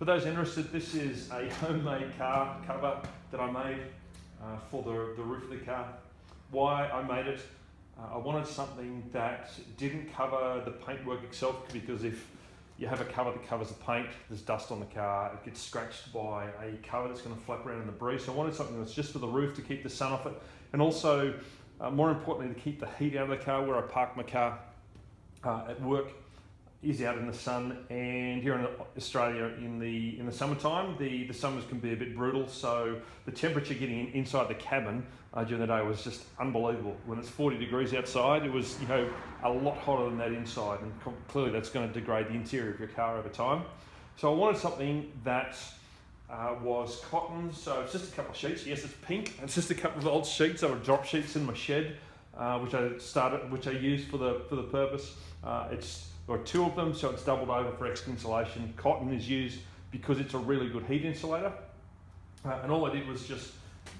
For those interested, this is a homemade car cover that I made for the roof of the car. Why I made it, I wanted something that didn't cover the paintwork itself, because if you have a cover that covers the paint, there's dust on the car, it gets scratched by a cover that's going to flap around in the breeze. So I wanted something that's just for the roof to keep the sun off it, and also, more importantly, to keep the heat out of the car. Where I park my car at work is out in the sun, and here in Australia in the summertime, the summers can be a bit brutal, so the temperature getting inside the cabin during the day was just unbelievable. When it's 40 degrees outside, it was, you know, a lot hotter than that inside, and clearly that's going to degrade the interior of your car over time. So I wanted something that was cotton, so it's just a couple of sheets. Yes, it's pink. It's just a couple of old sheets. They were drop sheets in my shed, which I used for the purpose. There are two of them, so it's doubled over for extra insulation. Cotton is used because it's a really good heat insulator. And all I did was just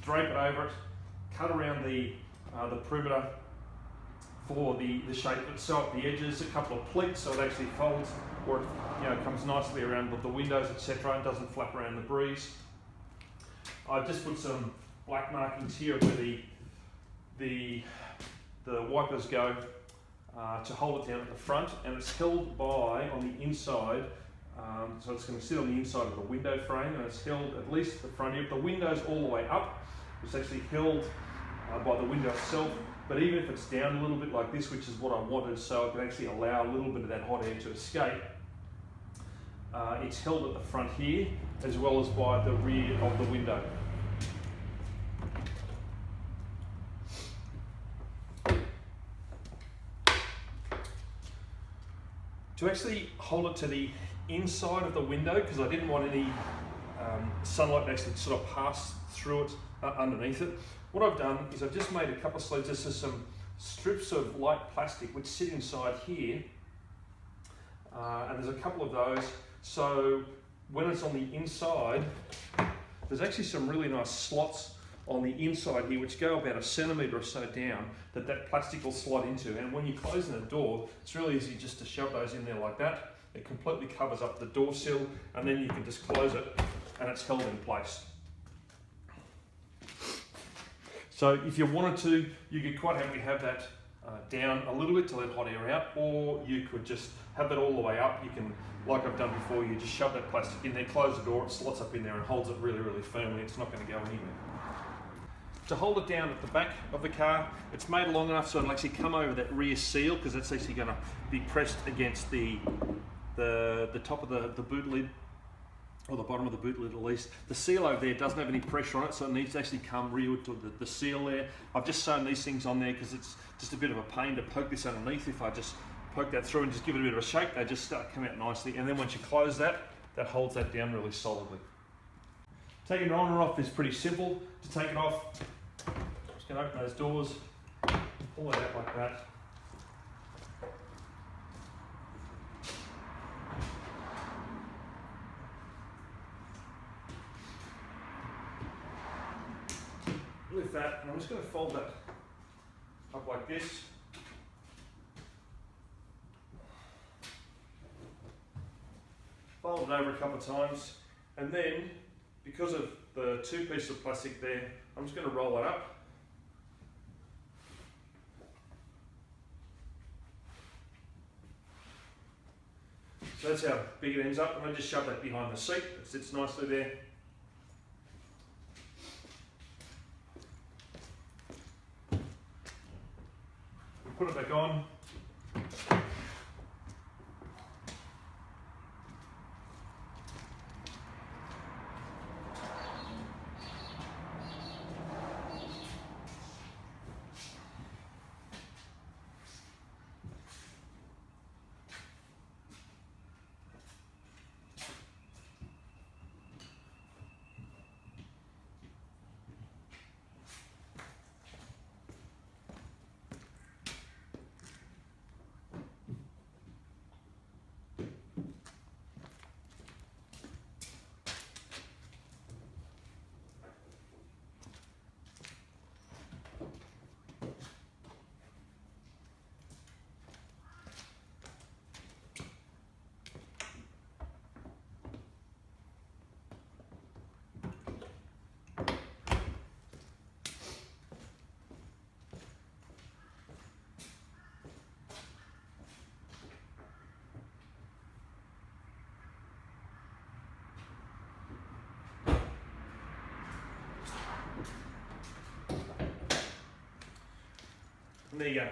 drape it over it, cut around the perimeter for the shape itself, the edges, a couple of pleats so it actually folds, or it, you know, comes nicely around the windows, etc., and doesn't flap around the breeze. I've just put some black markings here where the wipers go, to hold it down at the front, and it's held by, on the inside, so it's going to sit on the inside of the window frame, and it's held at least at the front here. The window's all the way up, it's actually held by the window itself, but even if it's down a little bit like this, which is what I wanted, so it can actually allow a little bit of that hot air to escape, it's held at the front here, as well as by the rear of the window. To actually hold it to the inside of the window, because I didn't want any sunlight to actually sort of pass through it underneath it, what I've done is I've just made a couple of sleeves. This is some strips of light plastic which sit inside here, and there's a couple of those, so when it's on the inside, there's actually some really nice slots on the inside here which go about 1 centimetre or so down that plastic will slot into, and when you're closing the door, it's really easy just to shove those in there like that. It completely covers up the door sill, and then you can just close it and it's held in place. So if you wanted to, you could quite happily have that down a little bit to let hot air out, or you could just have that all the way up. You can, like I've done before, you just shove that plastic in there, close the door, it slots up in there and holds it really, really firmly. It's not going to go anywhere. To hold it down at the back of the car, it's made long enough so it'll actually come over that rear seal, because it's actually going to be pressed against the top of the boot lid, or the bottom of the boot lid at least. The seal over there doesn't have any pressure on it, so it needs to actually come rearward to the seal there. I've just sewn these things on there because it's just a bit of a pain to poke this underneath. If I just poke that through and just give it a bit of a shake, they just start coming out nicely, and then once you close that holds that down really solidly. Taking it on and off is pretty simple. To take it off, I'm just going to open those doors, pull it out like that. Lift that, and I'm just going to fold that up like this. Fold it over a couple of times, and then, because of the two pieces of plastic there, I'm just going to roll it up. So that's how big it ends up, and I just shove that behind the seat. It sits nicely there. Put it back on. And there you go.